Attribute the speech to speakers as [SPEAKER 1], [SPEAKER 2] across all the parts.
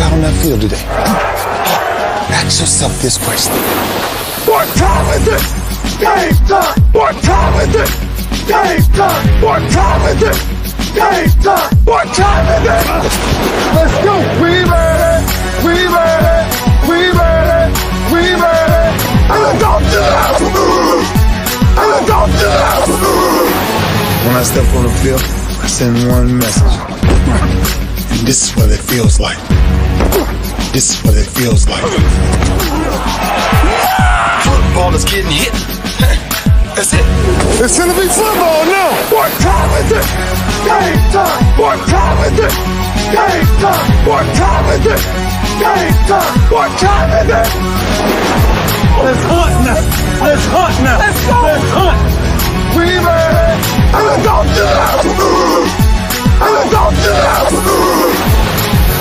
[SPEAKER 1] out on that field today. Ask yourself this question.
[SPEAKER 2] What time is it? Game time! What time is it? Game time! What time is it? Game time! What time is it? Let's go! We made it! We made it! We made it! We made it! And let's go to the house! And let's go to the house!
[SPEAKER 1] When I step on the field, I send one message. And this is what it feels like. This is what it feels like.
[SPEAKER 3] Football is getting hit. That's it.
[SPEAKER 2] It's gonna be football now. What time is it? Game time. What time is it? Game time. What time is it? Game time. What time is it? Let's hunt now. Let's hunt now. Let's go. Let's hunt. We made it. And let's go to the house. And let's go to the house.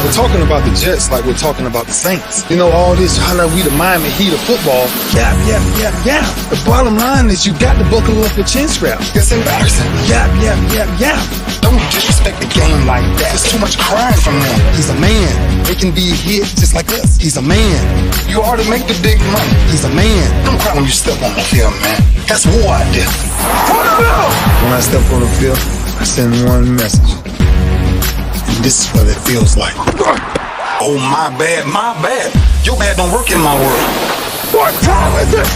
[SPEAKER 1] We're talking about the Jets like we're talking about the Saints. You know, all this, how we the Miami Heat of football. Yeah. The bottom line is you got to buckle up your chin strap.
[SPEAKER 3] It's embarrassing.
[SPEAKER 1] Yeah.
[SPEAKER 3] Don't disrespect the game like that. There's too much crying from them.
[SPEAKER 1] He's a man. They can be hit just like us. He's a man.
[SPEAKER 3] You already make the big money.
[SPEAKER 1] He's a man.
[SPEAKER 3] Don't cry when you step on the field, man. That's war out there.
[SPEAKER 1] When I step on the field, I send one message. And this is what it feels like.
[SPEAKER 3] Oh, my bad. Your bad don't work in my world.
[SPEAKER 2] What time is it?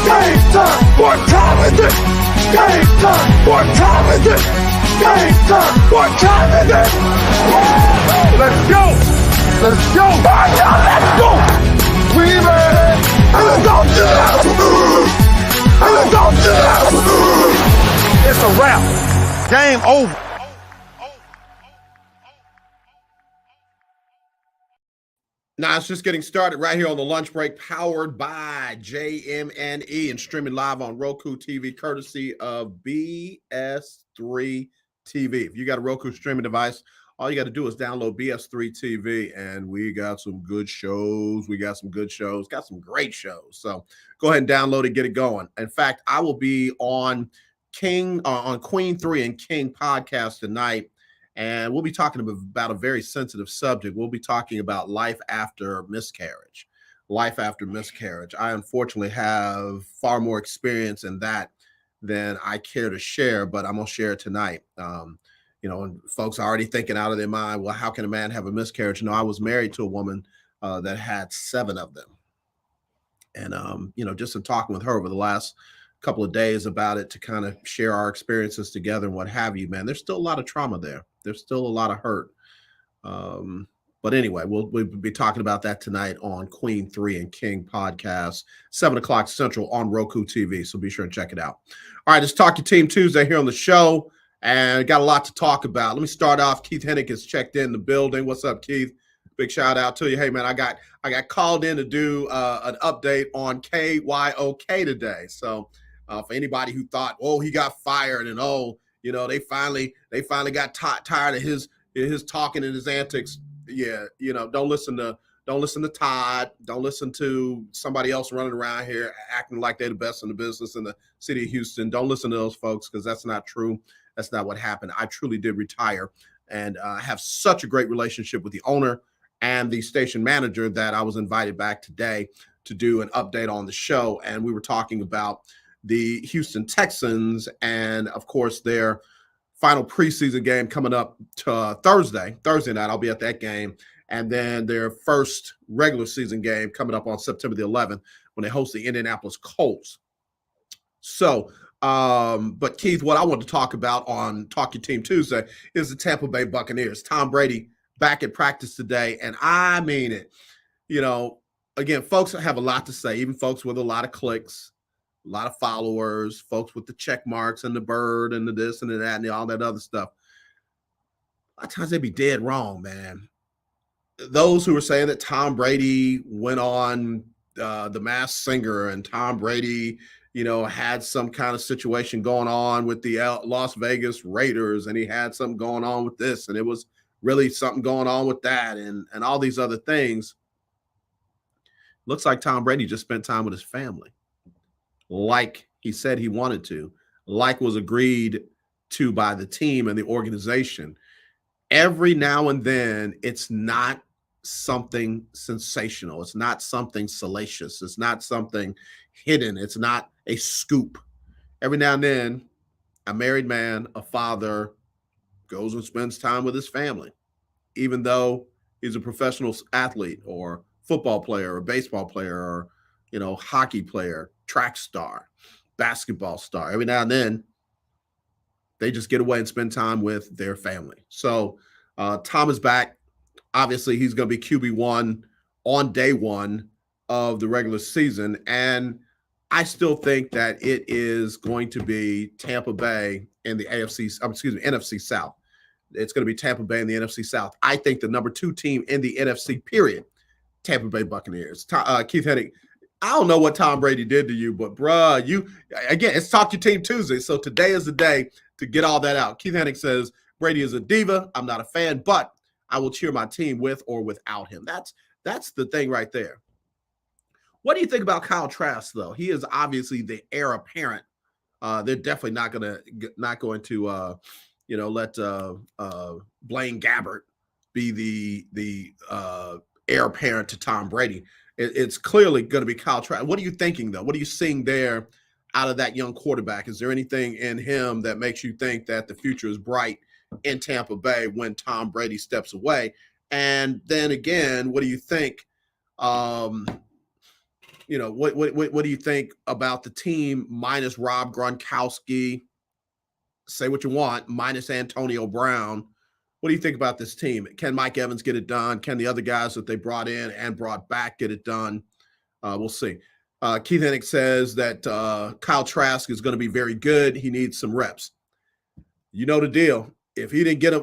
[SPEAKER 2] Game time. What time is it? Game time. What time is it? Game time. What time is it? Let's go. Let's go. Let's go. We made it. And let's go to the house. And let's go to the house. It's a wrap. Game over.
[SPEAKER 4] Now it's just getting started right here on the lunch break, powered by JM&E and streaming live on Roku TV, courtesy of BS3 TV. If you got a Roku streaming device, all you got to do is download BS3 TV, and we got some good shows. Got some great shows. So go ahead and download it, get it going. In fact, I will be on Queen 3 and King podcast tonight. And we'll be talking about a very sensitive subject. We'll be talking about life after miscarriage. Life after miscarriage. I unfortunately have far more experience in that than I care to share, but I'm going to share it tonight. And folks are already thinking out of their mind, well, how can a man have a miscarriage? No, I was married to a woman that had 7 of them. And, just in talking with her over the last couple of days about it to kind of share our experiences together and what have you, man, there's still a lot of trauma there. There's still a lot of hurt. But anyway, we'll be talking about that tonight on Queen 3 and King podcast, 7 o'clock Central on Roku TV. So be sure and check it out. All right, it's Talk Your Team Tuesday here on the show, and got a lot to talk about. Let me start off. Keith Hennick has checked in the building. What's up, Keith? Big shout out to you. Hey, man, I got called in to do an update on KYOK today. So for anybody who thought, oh, he got fired and they finally got tired of his talking and his antics. Yeah, don't listen to Todd. Don't listen to somebody else running around here acting like they're the best in the business in the city of Houston. Don't listen to those folks, because that's not true. That's not what happened. I truly did retire and have such a great relationship with the owner and the station manager that I was invited back today to do an update on the show. And we were talking about the Houston Texans and, of course, their final preseason game coming up to Thursday night. I'll be at that game. And then their first regular season game coming up on September the 11th when they host the Indianapolis Colts. So, but Keith, what I want to talk about on Talk Your Team Tuesday is the Tampa Bay Buccaneers. Tom Brady back at practice today. And I mean it, again, folks have a lot to say, even folks with a lot of clicks, a lot of followers, folks with the check marks and the bird and the this and the that and all that other stuff. A lot of times they be dead wrong, man. Those who are saying that Tom Brady went on The Masked Singer and Tom Brady, had some kind of situation going on with the Las Vegas Raiders, and he had something going on with this, and it was really something going on with that, and all these other things. Looks like Tom Brady just spent time with his family, like he said he wanted to, like was agreed to by the team and the organization. Every now and then, it's not something sensational. It's not something salacious. It's not something hidden. It's not a scoop. Every now and then, a married man, a father, goes and spends time with his family, even though he's a professional athlete or football player or baseball player or, hockey player, track star, basketball star. Every now and then, they just get away and spend time with their family. So Tom is back. Obviously, he's going to be QB1 on day one of the regular season. And I still think that it is going to be Tampa Bay in the NFC South. It's going to be Tampa Bay in the NFC South. I think the number 2 team in the NFC, period, Tampa Bay Buccaneers. Keith Hennig, I don't know what Tom Brady did to you, but bruh, it's Talk Your Team Tuesday. So today is the day to get all that out. Keith Hennig says Brady is a diva. I'm not a fan, but I will cheer my team with or without him. That's the thing right there. What do you think about Kyle Trask, though? He is obviously the heir apparent. They're definitely not going to let Blaine Gabbert be the heir apparent to Tom Brady. It's clearly going to be Kyle Trask. What are you thinking, though? What are you seeing there out of that young quarterback? Is there anything in him that makes you think that the future is bright in Tampa Bay when Tom Brady steps away? And then again, what do you think? What do you think about the team minus Rob Gronkowski? Say what you want, minus Antonio Brown. What do you think about this team? Can Mike Evans get it done? Can the other guys that they brought in and brought back get it done? We'll see. Keith Hennig says that Kyle Trask is going to be very good. He needs some reps. You know the deal. If he didn't get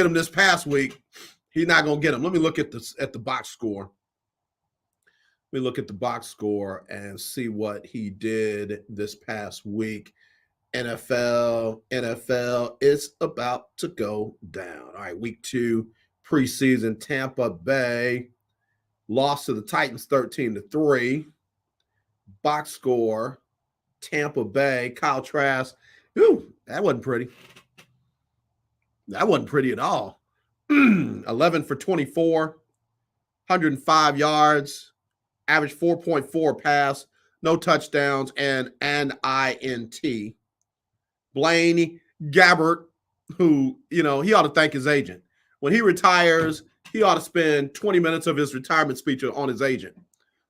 [SPEAKER 4] him this past week, he's not going to get him. Let me look at the box score. Let me look at the box score and see what he did this past week. NFL is about to go down. All right, week 2 preseason. Tampa Bay lost to the Titans 13-3. Box score, Tampa Bay, Kyle Trask. Ooh, that wasn't pretty. That wasn't pretty at all. 11 for 24, 105 yards, average 4.4 pass, no touchdowns, and an INT. Blaine Gabbert, who, he ought to thank his agent. When he retires, he ought to spend 20 minutes of his retirement speech on his agent,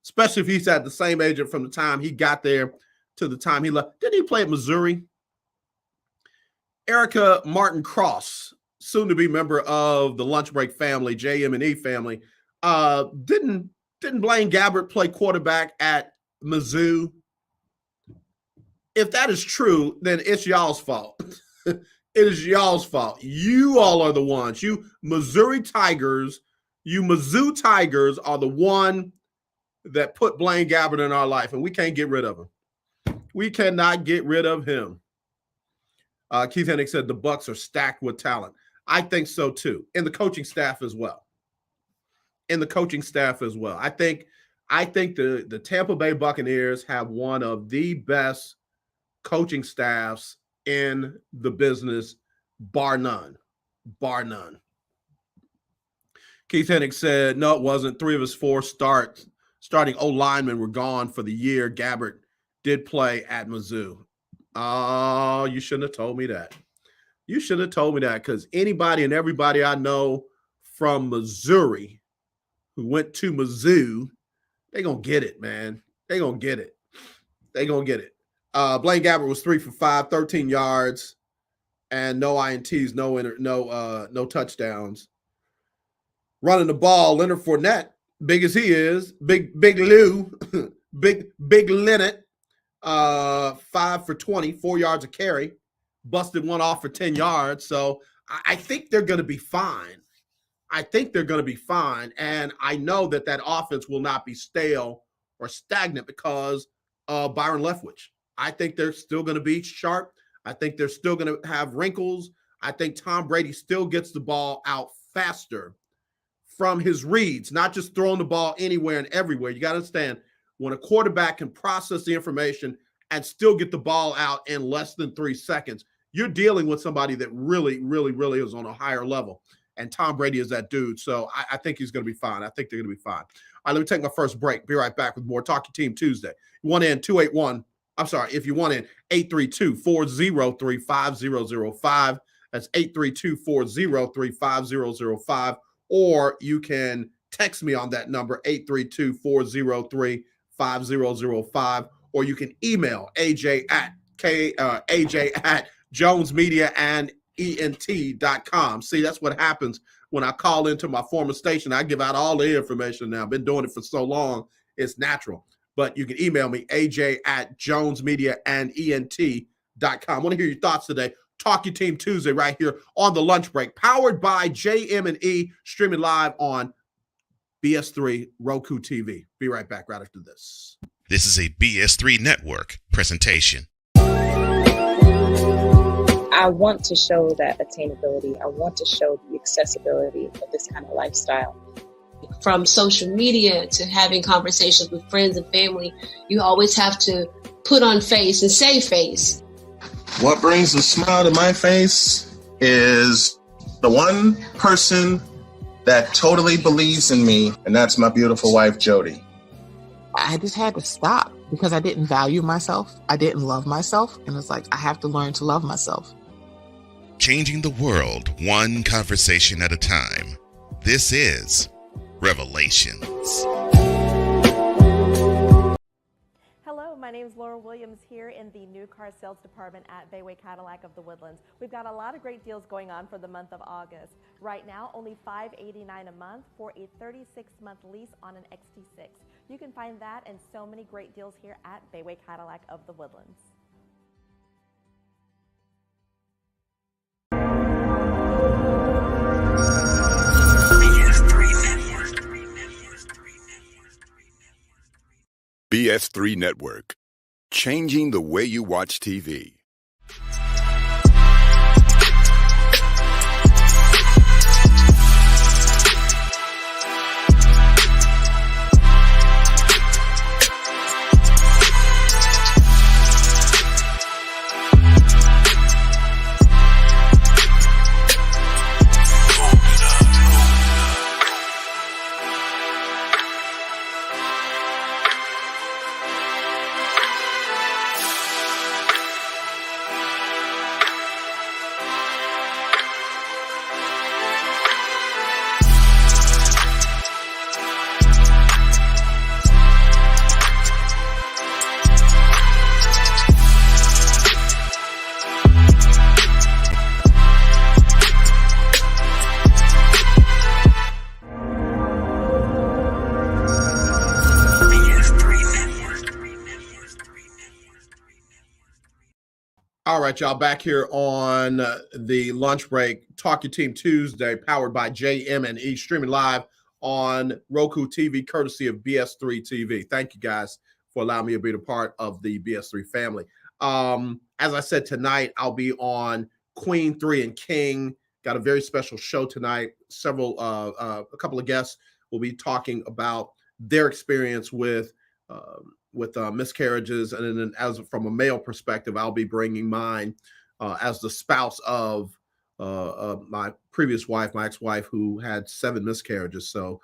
[SPEAKER 4] especially if he's had the same agent from the time he got there to the time he left. Didn't he play at Missouri? Erica Martin Cross, soon to be member of the Lunch Break family, JM&E family. Didn't Blaine Gabbert play quarterback at Mizzou? If that is true, then it's y'all's fault. It is y'all's fault. You all are the ones. You Mizzou Tigers are the one that put Blaine Gabbert in our life, and we can't get rid of him. We cannot get rid of him. Keith Hennig said the Bucs are stacked with talent. I think so too. And the coaching staff as well. I think the Tampa Bay Buccaneers have one of the best coaching staffs in the business, bar none. Keith Hennig said, no, it wasn't. 3 of his 4 starting O-linemen were gone for the year. Gabbert did play at Mizzou. Oh, you shouldn't have told me that. You should have told me that, because anybody and everybody I know from Missouri who went to Mizzou, they're going to get it, man. They're going to get it. Blaine Gabbert was 3 for 5, 13 yards, and no INTs, no touchdowns. Running the ball, Leonard Fournette, big as he is, big Lou, big Leonard, 5 for 20, 4 yards a carry, busted one off for 10 yards. So I think they're going to be fine. And I know that offense will not be stale or stagnant because of Byron Leftwich. I think they're still going to be sharp. I think they're still going to have wrinkles. I think Tom Brady still gets the ball out faster from his reads, not just throwing the ball anywhere and everywhere. You got to understand, when a quarterback can process the information and still get the ball out in less than 3 seconds, you're dealing with somebody that really, really, really is on a higher level. And Tom Brady is that dude. So I think he's going to be fine. I think they're going to be fine. All right, let me take my first break. Be right back with more Talk Your Team Tuesday. You want in 281. I'm sorry. If you want in 832-403-5005. That's 832-403-5005. Or you can text me on that number, 832-403-5005. Or you can email AJ at jonesmediaandent.com. See, that's what happens when I call into my former station. I give out all the information now. I've been doing it for so long, it's natural. But you can email me, AJ at jonesmediaandent.com. I want to hear your thoughts today. Talk Your Team Tuesday right here on the lunch break, powered by JM&E, streaming live on BS3 Roku TV. Be right back right after this.
[SPEAKER 5] This is a BS3 Network presentation.
[SPEAKER 6] I want to show that attainability. I want to show the accessibility of this kind of lifestyle.
[SPEAKER 7] From social media to having conversations with friends and family, you always have to put on face and say face.
[SPEAKER 8] What brings a smile to my face is the one person that totally believes in me, and that's my beautiful wife, Jody.
[SPEAKER 9] I just had to stop because I didn't value myself. I didn't love myself. And it's like, I have to learn to love myself.
[SPEAKER 5] Changing the world one conversation at a time. This is Revelations.
[SPEAKER 10] Hello, my name is Laura Williams here in the new car sales department at Bayway Cadillac of the Woodlands. We've got a lot of great deals going on for the month of August. Right now, only $589 a month for a 36-month lease on an XT6. You can find that and so many great deals here at Bayway Cadillac of the Woodlands.
[SPEAKER 11] BS3 Network, changing the way you watch TV.
[SPEAKER 4] All right, y'all, back here on the lunch break, Talk Your Team Tuesday, powered by JM&E, streaming live on Roku TV, courtesy of BS3 TV. Thank you guys for allowing me to be a part of the BS3 family. As I said, tonight I'll be on Queen, 3, and King. Got a very special show tonight. A couple of guests will be talking about their experience with miscarriages, and then as from a male perspective, I'll be bringing mine as the spouse of my previous wife, my ex-wife, who had 7 miscarriages. So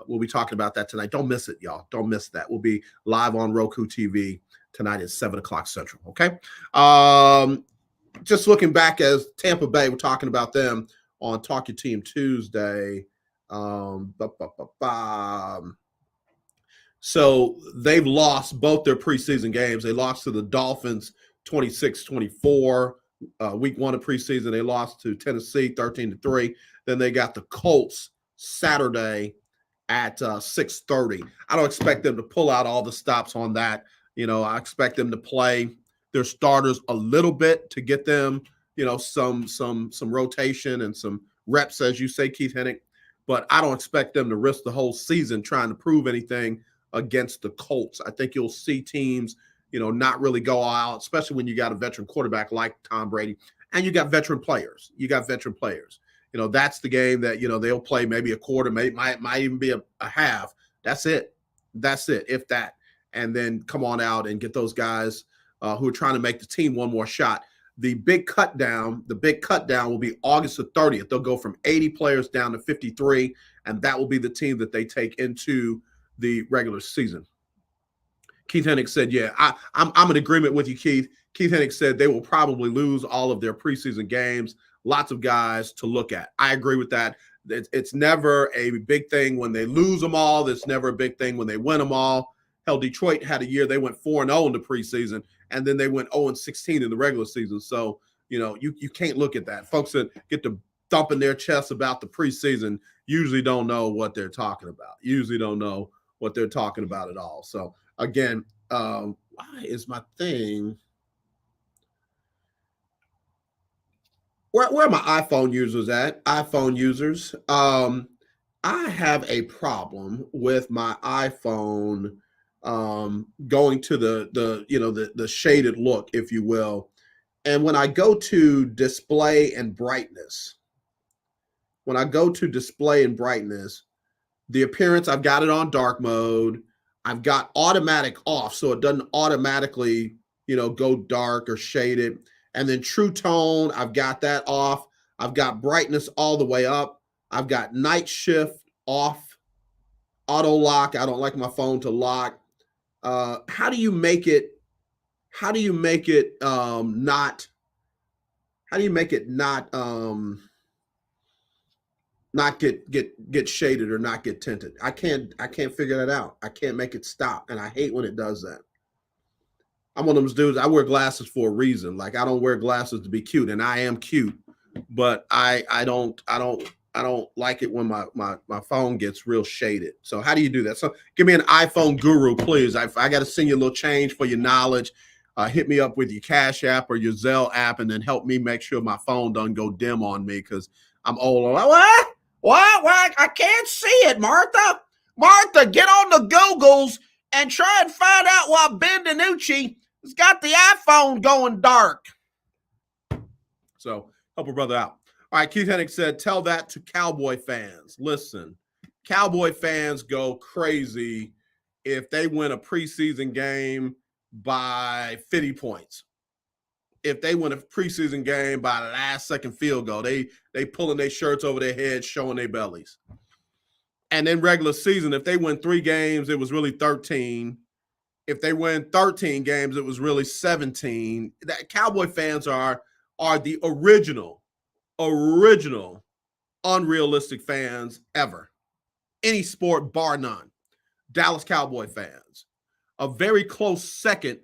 [SPEAKER 4] we'll be talking about that tonight. Don't miss it, y'all. Don't miss that. We'll be live on Roku TV tonight at 7 o'clock Central. Okay. Just looking back as Tampa Bay, we're talking about them on Talk Your Team Tuesday. So they've lost both their preseason games. They lost to the Dolphins 26-24. Week 1 of preseason, they lost to Tennessee 13-3. Then they got the Colts Saturday at 6:30. I don't expect them to pull out all the stops on that. I expect them to play their starters a little bit to get them, some rotation and some reps, as you say, Keith Hennick. But I don't expect them to risk the whole season trying to prove anything against the Colts. I think you'll see teams, not really go out, especially when you got a veteran quarterback like Tom Brady, and you got veteran players. That's the game that, they'll play maybe a quarter, might even be a half. That's it, if that. And then come on out and get those guys who are trying to make the team one more shot. The big cut down will be August the 30th. They'll go from 80 players down to 53, and that will be the team that they take into the regular season. Keith Hennig said, yeah, I'm in agreement with you, Keith. Keith Hennig said they will probably lose all of their preseason games. Lots of guys to look at. I agree with that. It's never a big thing when they lose them all. It's never a big thing when they win them all. Hell, Detroit had a year they went 4-0 in the preseason, and then they went 0-16 in the regular season. So, you can't look at that. Folks that get to thumping their chests about the preseason usually don't know what they're talking about. Usually don't know what they're talking about at all. So, again, why is my thing? Where are my iPhone users at? iPhone users. I have a problem with my iPhone going to the shaded look, if you will. And when I go to display and brightness, the appearance, I've got it on dark mode. I've got automatic off, so it doesn't automatically, go dark or shaded. And then True Tone, I've got that off. I've got brightness all the way up. I've got night shift off. Auto lock, I don't like my phone to lock. How do you make it not get shaded or not get tinted? I can't figure that out. I can't make it stop, and I hate when it does that. I'm one of those dudes. I wear glasses for a reason. Like, I don't wear glasses to be cute, and I am cute, but I don't like it when my phone gets real shaded. So how do you do that? So give me an iPhone guru, please. I got to send you a little change for your knowledge. Hit me up with your Cash App or your Zelle app, and then help me make sure my phone doesn't go dim on me, because I'm old. What? I can't see it, Martha. Martha, get on the Googles and try and find out why Ben DiNucci has got the iPhone going dark. So help a brother out. All right, Keith Hennig said, tell that to Cowboy fans. Listen, Cowboy fans go crazy if they win a preseason game by 50 points. If they win a preseason game by the last second field goal, they pulling their shirts over their heads, showing their bellies. And then regular season, if they win 3 games, it was really 13. If they win 13 games, it was really 17. That Cowboy fans are the original unrealistic fans ever. Any sport, bar none. Dallas Cowboy fans. A very close second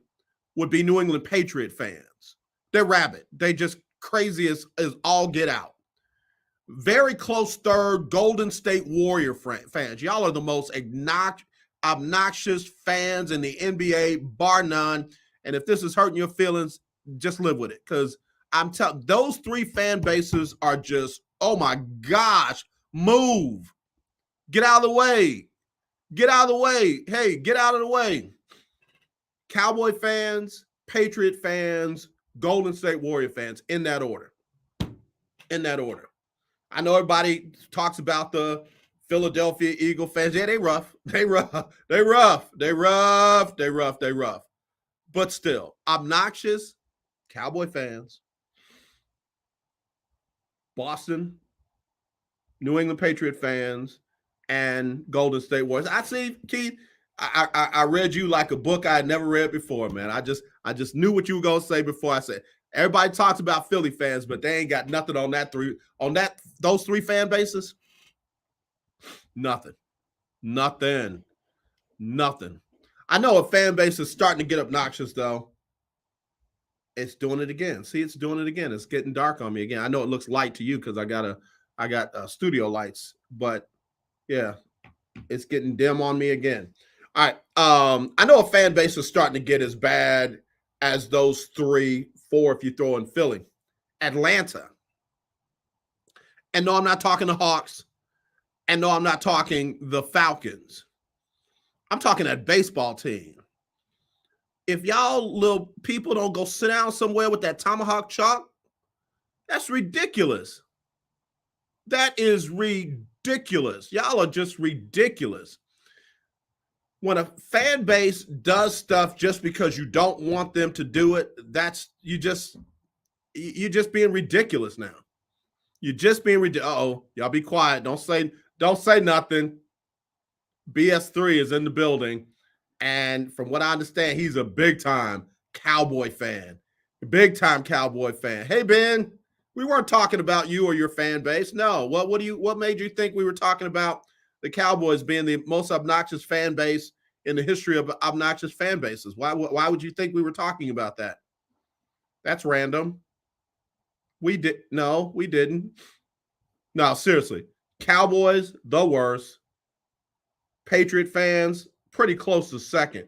[SPEAKER 4] would be New England Patriot fans. They're rabid. They just crazy as all get out. Very close third, Golden State Warrior fans. Y'all are the most obnoxious fans in the NBA, bar none. And if this is hurting your feelings, just live with it. Because I'm telling, those 3 fan bases are just, oh my gosh, move. Get out of the way. Get out of the way. Hey, get out of the way. Cowboy fans, Patriot fans, Golden State Warrior fans, in that order. In that order. I know everybody talks about the Philadelphia Eagle fans. Yeah, they rough. But still, obnoxious Cowboy fans, Boston, New England Patriot fans, and Golden State Warriors. I see, Keith, I read you like a book I had never read before, man. I just knew what you were gonna say before I said. Everybody talks about Philly fans, but they ain't got nothing on those 3 fan bases. Nothing. I know a fan base is starting to get obnoxious, though. It's doing it again. See, it's doing it again. It's getting dark on me again. I know it looks light to you because I got studio lights, but yeah, it's getting dim on me again. All right. I know a fan base is starting to get as bad as those 3, 4 if you throw in Philly. Atlanta. And no, I'm not talking the Hawks. And no, I'm not talking the Falcons. I'm talking that baseball team. If y'all little people don't go sit down somewhere with that tomahawk chalk, that's ridiculous. That is ridiculous. Y'all are just ridiculous. When a fan base does stuff just because you don't want them to do it, you're just being ridiculous now. You're just being ridiculous. Uh-oh, y'all be quiet. Don't say nothing. BS3 is in the building. And from what I understand, he's a big-time Cowboy fan. Big time Cowboy fan. Hey, Ben, we weren't talking about you or your fan base. No. What made you think we were talking about the Cowboys being the most obnoxious fan base in the history of obnoxious fan bases? Why would you think we were talking about that? That's random. We didn't. No, seriously. Cowboys, the worst. Patriot fans, pretty close to second.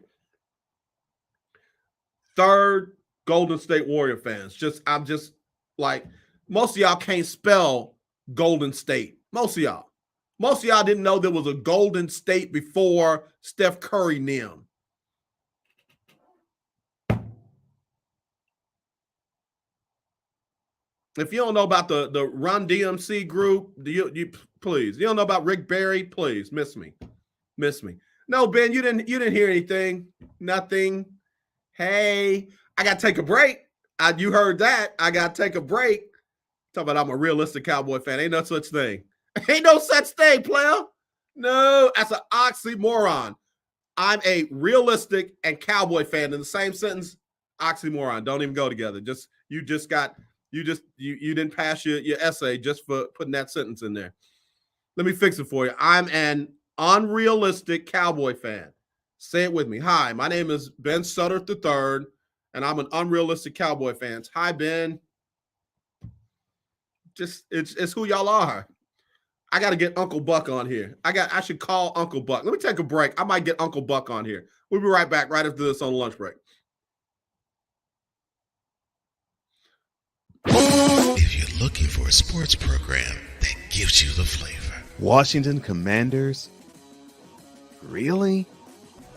[SPEAKER 4] Third, Golden State Warrior fans. I'm just like, most of y'all can't spell Golden State. Most of y'all didn't know there was a Golden State before Steph Curry them. If you don't know about the Run DMC group, you please. You don't know about Rick Barry, please miss me. No, Ben, you didn't hear anything. Nothing. Hey, I got to take a break. You heard that. I got to take a break. Talk about I'm a realistic Cowboy fan. Ain't no such thing. Ain't no such thing, player. No, that's an oxymoron. I'm a realistic and Cowboy fan in the same sentence. Oxymoron. Don't even go together. You didn't pass your essay just for putting that sentence in there. Let me fix it for you. I'm an unrealistic Cowboy fan. Say it with me. Hi, my name is Ben Sutter III, and I'm an unrealistic Cowboy fan. Hi, Ben. It's who y'all are. I got to get Uncle Buck on here. I should call Uncle Buck. Let me take a break. I might get Uncle Buck on here. We'll be right back right after this on lunch break.
[SPEAKER 5] If you're looking for a sports program that gives you the flavor.
[SPEAKER 12] Washington Commanders? Really?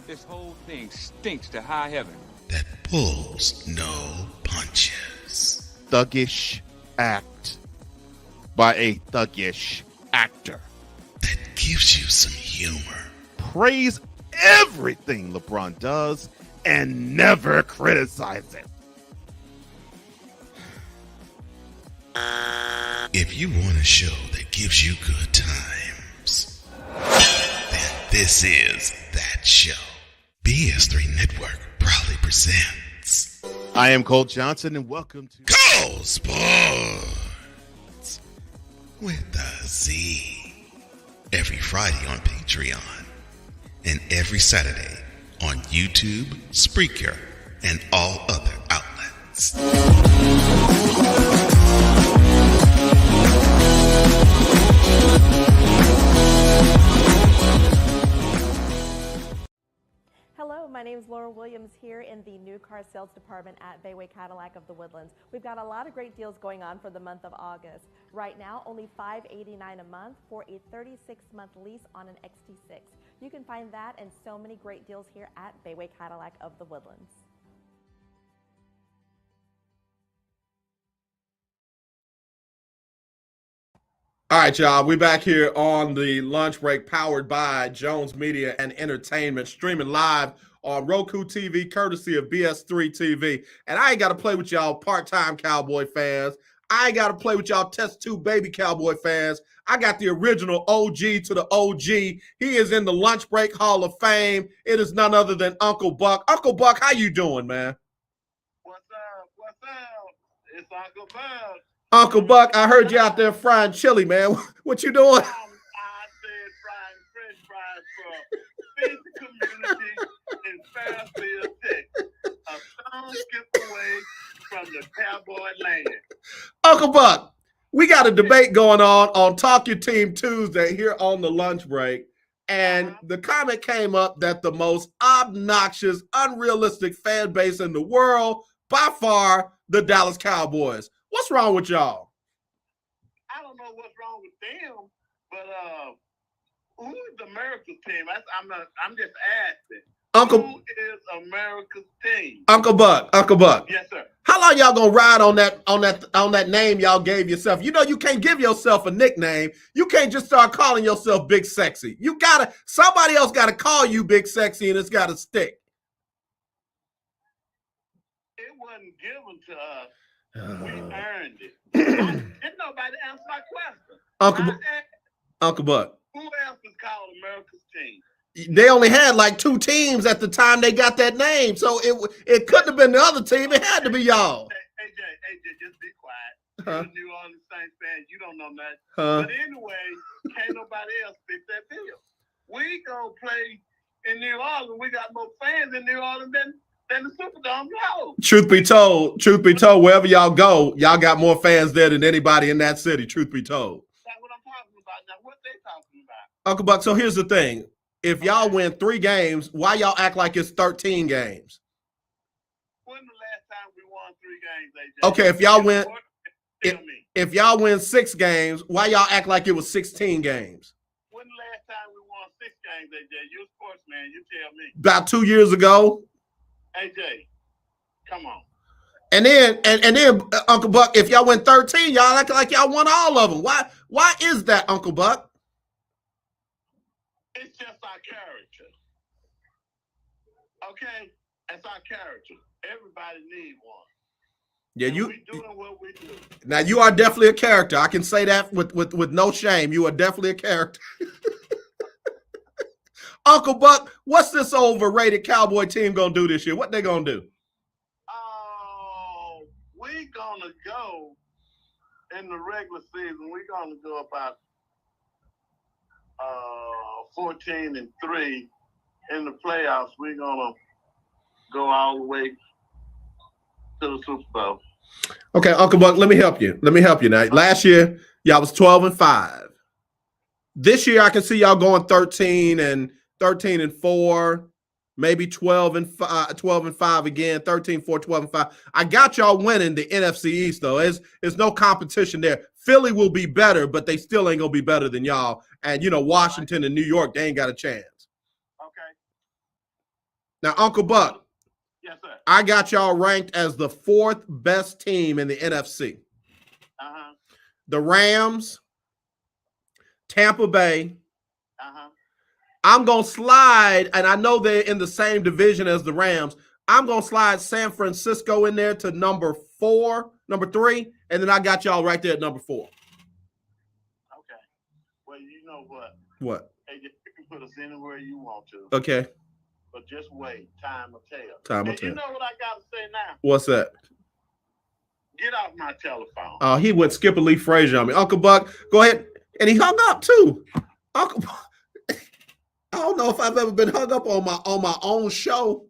[SPEAKER 13] This whole thing stinks to high heaven.
[SPEAKER 5] That pulls no punches.
[SPEAKER 12] Thuggish act by a thuggish actor.
[SPEAKER 5] That gives you some humor.
[SPEAKER 12] Praise everything LeBron does and never criticize it.
[SPEAKER 5] If you want a show that gives you good times, then this is that show. BS3 Network proudly presents.
[SPEAKER 12] I am Cole Johnson, and welcome to
[SPEAKER 5] Cole Sports with a Z. Every Friday on Patreon and every Saturday on YouTube, Spreaker, and all other outlets.
[SPEAKER 10] Hello, my name is Laura Williams here in the new car sales department at Bayway Cadillac of the Woodlands. We've got a lot of great deals going on for the month of August. Right now, only $589 a month for a 36-month lease on an XT6. You can find that and so many great deals here at Bayway Cadillac of the Woodlands.
[SPEAKER 4] All right, y'all. We back here on the lunch break, powered by Jones Media and Entertainment, streaming live on Roku TV, courtesy of BS3 TV. And I ain't got to play with y'all part-time Cowboy fans. I ain't got to play with y'all test tube baby Cowboy fans. I got the original OG to the OG. He is in the lunch break Hall of Fame. It is none other than Uncle Buck. Uncle Buck, how you doing, man?
[SPEAKER 2] What's up? It's Uncle Buck.
[SPEAKER 4] Uncle Buck, I heard you out there frying chili, man. What you doing?
[SPEAKER 2] I said frying French fries for a busy community in Fairfield, Texas. A stone skip away from the cowboy land.
[SPEAKER 4] Uncle Buck, we got a debate going on Talk Your Team Tuesday here on the lunch break. And the comment came up that the most obnoxious, unrealistic fan base in the world, by far, the Dallas Cowboys. What's wrong with y'all?
[SPEAKER 2] I don't know what's wrong with them, but who is America's team? I'm just asking. Who is America's team?
[SPEAKER 4] Uncle Buck.
[SPEAKER 2] Yes, sir.
[SPEAKER 4] How long y'all gonna ride on that name y'all gave yourself? You know you can't give yourself a nickname. You can't just start calling yourself Big Sexy. Somebody else gotta call you Big Sexy, and it's gotta stick.
[SPEAKER 2] It wasn't given to us. We earned it. Didn't nobody answer my question.
[SPEAKER 4] Uncle Buck.
[SPEAKER 2] Who else is called America's team?
[SPEAKER 4] They only had like 2 teams at the time they got that name, so it couldn't have been the other team. It had to be y'all.
[SPEAKER 2] AJ, just be quiet.
[SPEAKER 4] Huh?
[SPEAKER 2] You're a New Orleans Saints fan. You don't know nothing.
[SPEAKER 4] Huh?
[SPEAKER 2] But anyway, can't nobody else fit that bill. We gonna play in New Orleans. We got more fans in New Orleans than the Superdome holds.
[SPEAKER 4] Truth be told, wherever y'all go, y'all got more fans there than anybody in that city. Truth be told.
[SPEAKER 2] That's what I'm talking about. Now, what they talking about?
[SPEAKER 4] Uncle Buck, so here's the thing. If y'all win 3 games, why y'all act like it's 13 games?
[SPEAKER 2] When the last time we won 3 games, AJ?
[SPEAKER 4] Okay, if y'all win 6 games, why y'all act like it was 16 games?
[SPEAKER 2] When the last time we won 6 games, AJ? You're a sportsman. You tell me.
[SPEAKER 4] About 2 years ago.
[SPEAKER 2] AJ, come on.
[SPEAKER 4] And then Uncle Buck, if y'all win 13, y'all act like y'all won all of them. Why is that, Uncle Buck?
[SPEAKER 2] It's just our character. Okay? That's our character. Everybody needs one.
[SPEAKER 4] Yeah,
[SPEAKER 2] we doing what we do.
[SPEAKER 4] Now you are definitely a character. I can say that with no shame. You are definitely a character. Uncle Buck, what's this overrated Cowboy team gonna do this year? What they gonna do?
[SPEAKER 2] We gonna go in the regular season. We gonna go about 14-3. In the playoffs, we're gonna go all the way to the Super Bowl.
[SPEAKER 4] Okay, Uncle Buck, let me help you. Now. Last year, y'all was 12-5. This year, I can see y'all going 13-4, maybe 12-5 again, 13-4, 12-5. I got y'all winning the NFC East, though. There's no competition there. Philly will be better, but they still ain't gonna be better than y'all. And Washington and New York, they ain't got a chance.
[SPEAKER 2] Okay.
[SPEAKER 4] Now, Uncle Buck.
[SPEAKER 2] Yes, sir.
[SPEAKER 4] I got y'all ranked as the 4th best team in the NFC.
[SPEAKER 2] Uh-huh.
[SPEAKER 4] The Rams, Tampa Bay.
[SPEAKER 2] Uh-huh.
[SPEAKER 4] I'm going to slide, and I know they're in the same division as the Rams. I'm going to slide San Francisco in there to number 3, and then I got y'all right there at number 4.
[SPEAKER 2] Okay. Well, you know what?
[SPEAKER 4] What?
[SPEAKER 2] Hey, you can put us anywhere you want to.
[SPEAKER 4] Okay.
[SPEAKER 2] But just wait. Time will tell.
[SPEAKER 4] Time will tell.
[SPEAKER 2] You know what I got to say now?
[SPEAKER 4] What's that?
[SPEAKER 2] Get off my telephone.
[SPEAKER 4] Oh, he went Skipper Lee Frazier on me. Uncle Buck, go ahead. And he hung up, too. Uncle Buck. I don't know if I've ever been hung up on my own show.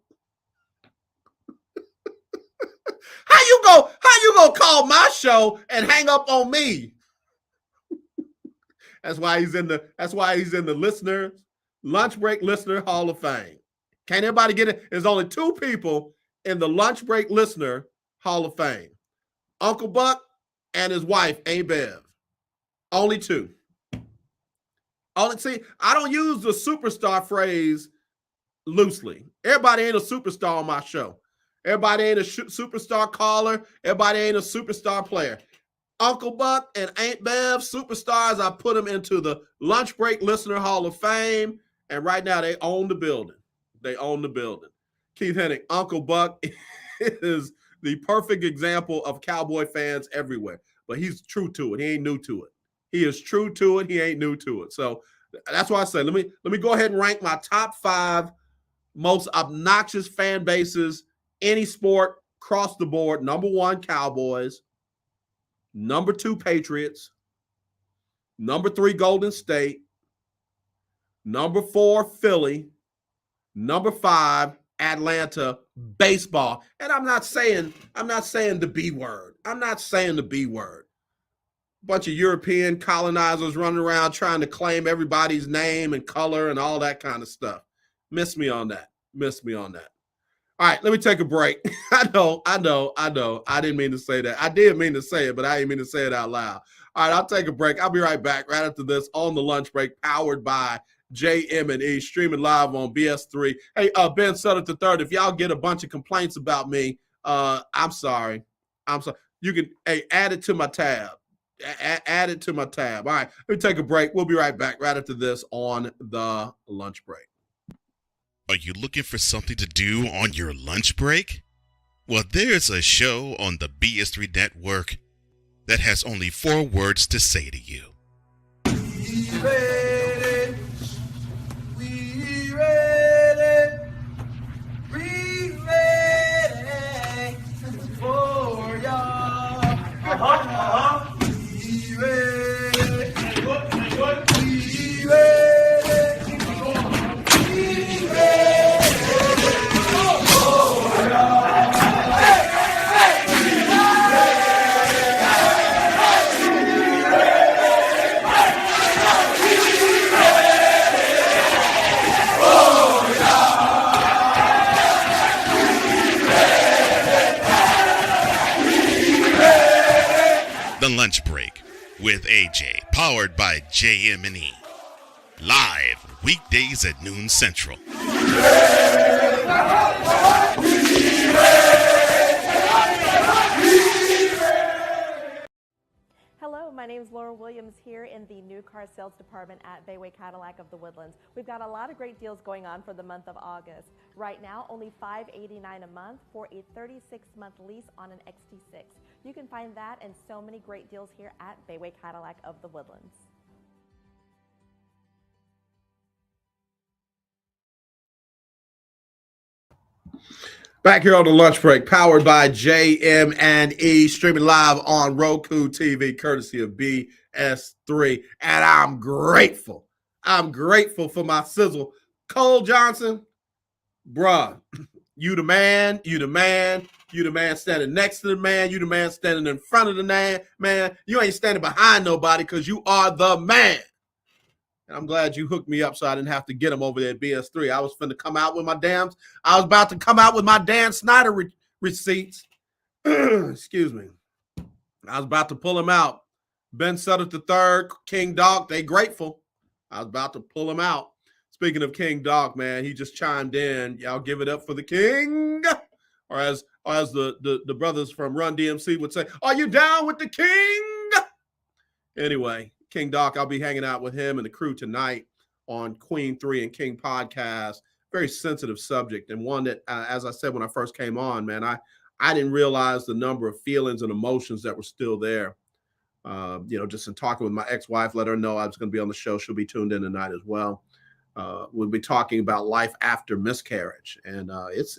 [SPEAKER 4] How you gonna call my show and hang up on me? That's why he's in the Lunch Break Listener Hall of Fame. Can't everybody get it? There's only 2 people in the Lunch Break Listener Hall of Fame. Uncle Buck and his wife, Aunt Bev. Only 2. See, I don't use the superstar phrase loosely. Everybody ain't a superstar on my show. Everybody ain't a superstar caller. Everybody ain't a superstar player. Uncle Buck and Aunt Bev, superstars, I put them into the Lunch Break Listener Hall of Fame, and right now they own the building. Keith Hennig, Uncle Buck is the perfect example of Cowboy fans everywhere, but he's true to it. He ain't new to it. He is true to it. He ain't new to it. So that's why I say, let me go ahead and rank my top 5 most obnoxious fan bases, any sport, across the board. Number 1, Cowboys. Number 2, Patriots. Number 3, Golden State. Number 4, Philly. Number 5, Atlanta, baseball. And I'm not saying the B word. Bunch of European colonizers running around trying to claim everybody's name and color and all that kind of stuff. Miss me on that. All right, let me take a break. I know. I didn't mean to say that. I did mean to say it, but I didn't mean to say it out loud. All right, I'll take a break. I'll be right back right after this on the lunch break, powered by JM&E, streaming live on BS3. Hey, Ben Sutter III, if y'all get a bunch of complaints about me, I'm sorry. You can add it to my tab. Add it to my tab. All right, let me take a break. We'll be right back right after this on the lunch break.
[SPEAKER 5] Are you looking for something to do on your lunch break? Well, there's a show on the BS3 network that has only 4 words to say to you.
[SPEAKER 2] We ready. We ready. We ready for y'all. We ready. We ready. We ready for y'all.
[SPEAKER 5] The Lunch Break with AJ, powered by JM&E. Live weekdays at noon Central.
[SPEAKER 10] Hello, my name is Laura Williams here in the new car sales department at Bayway Cadillac of the Woodlands. We've got a lot of great deals going on for the month of August. Right now, only $589 a month for a 36-month lease on an XT6. You can find that and so many great deals here at Bayway Cadillac of the Woodlands.
[SPEAKER 4] Back here on the lunch break, powered by JM&E, streaming live on Roku TV, courtesy of BS3. And I'm grateful. I'm grateful for my sizzle. Cole Johnson, bruh, you the man, you the man, you the man standing next to the man, you the man standing in front of the man. You ain't standing behind nobody because you are the man. And I'm glad you hooked me up so I didn't have to get him over there at BS3. I was finna come out with my I was about to come out with my Dan Snyder receipts. Excuse me. I was about to pull him out. Ben Sutter III, King Dog, they grateful. I was about to pull him out. Speaking of King Dog, man, he just chimed in. Y'all give it up for the King. Or as the brothers from Run DMC would say, are you down with the King? Anyway, King Doc, I'll be hanging out with him and the crew tonight on Queen 3 and King podcast. Very sensitive subject, and one that, as I said when I first came on, man, I didn't realize the number of feelings and emotions that were still there. Just in talking with my ex-wife, let her know I was going to be on the show. She'll be tuned in tonight as well. We'll be talking about life after miscarriage, and it's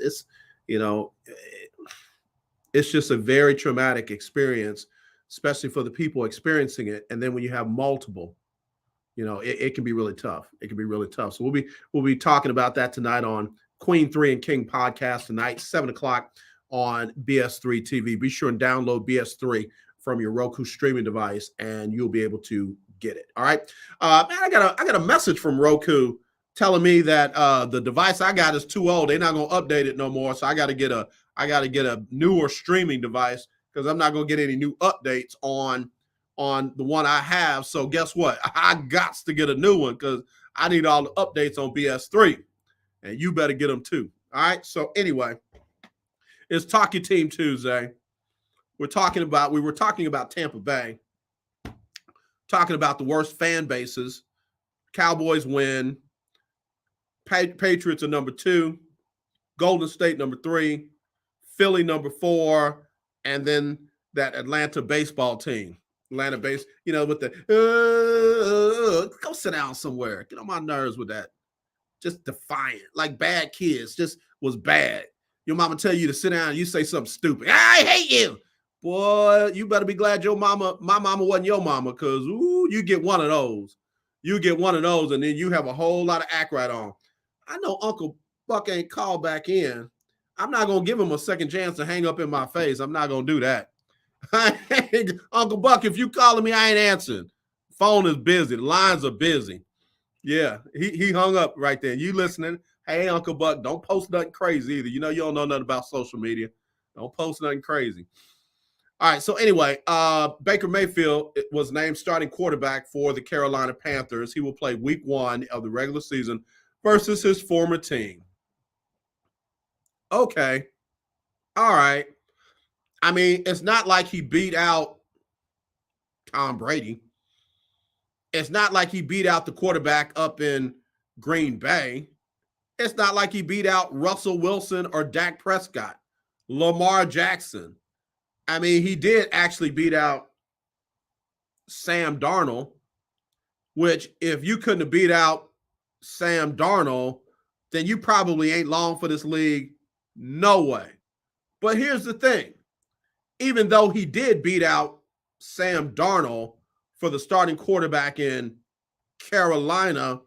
[SPEAKER 4] just a very traumatic experience, especially for the people experiencing it. And then when you have multiple, it can be really tough. It can be really tough. So we'll be talking about that tonight on Queen 3 and King podcast tonight, 7:00 on BS3 TV. Be sure and download BS3 from your Roku streaming device, and you'll be able to get it. All right. Man, I got a message from Roku telling me that the device I got is too old. They're not gonna update it no more. So I got to get a newer streaming device, because I'm not going to get any new updates on the one I have. So guess what? I got to get a new one because I need all the updates on BS3. And you better get them too. All right? So anyway, it's Talk Your Team Tuesday. We were talking about Tampa Bay, talking about the worst fan bases. Cowboys win. Patriots are number 2. Golden State number 3. Philly number 4. And then that Atlanta baseball team, with the go sit down somewhere. Get on my nerves with that. Just defiant, like bad kids. Just was bad. Your mama tell you to sit down and you say something stupid. I hate you. Boy, you better be glad my mama wasn't your mama, because you get one of those. You get one of those, and then you have a whole lot of act right on. I know Uncle Buck ain't called back in. I'm not going to give him a second chance to hang up in my face. I'm not going to do that. Uncle Buck, if you calling me, I ain't answering. Phone is busy. The lines are busy. Yeah, he hung up right there. You listening? Hey, Uncle Buck, don't post nothing crazy either. You don't know nothing about social media. Don't post nothing crazy. All right, so anyway, Baker Mayfield was named starting quarterback for the Carolina Panthers. He will play week 1 of the regular season versus his former team. Okay. All right. I mean, it's not like he beat out Tom Brady. It's not like he beat out the quarterback up in Green Bay. It's not like he beat out Russell Wilson or Dak Prescott. Lamar Jackson. I mean, he did actually beat out Sam Darnold, which if you couldn't have beat out Sam Darnold, then you probably ain't long for this league. No way. But here's the thing. Even though he did beat out Sam Darnold for the starting quarterback in Carolina,